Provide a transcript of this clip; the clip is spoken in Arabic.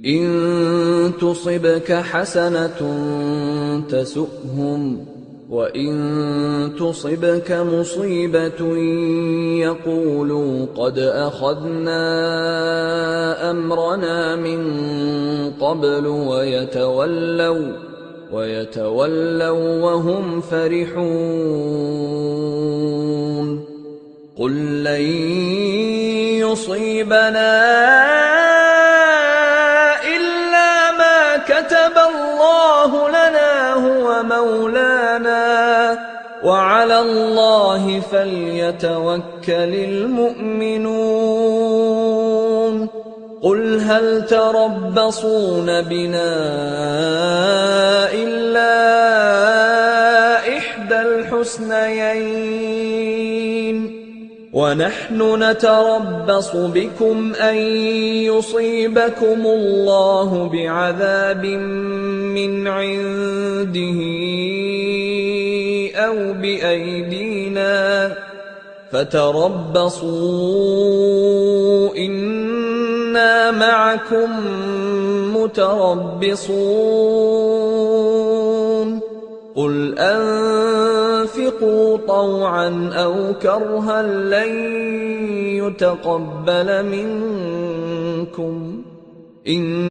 إن تصبك حسنة تسؤهم وإن تصبك مصيبة يقولوا قد أخذنا أمرنا من قبل ويتولوا وهم فرحون قل لن يصيبنا إلا ما كتب الله لنا هو مولانا وعلى الله فليتوكل المؤمنون قل هل تربصون بنا إلا إحدى الحسنيين ونحن نتربص بكم أن يصيبكم الله بعذاب من عنده أو بأيدينا فتربصوا إنا معكم متربصون قل أنفقوا طوعا أو كرها لن يتقبل منكم إن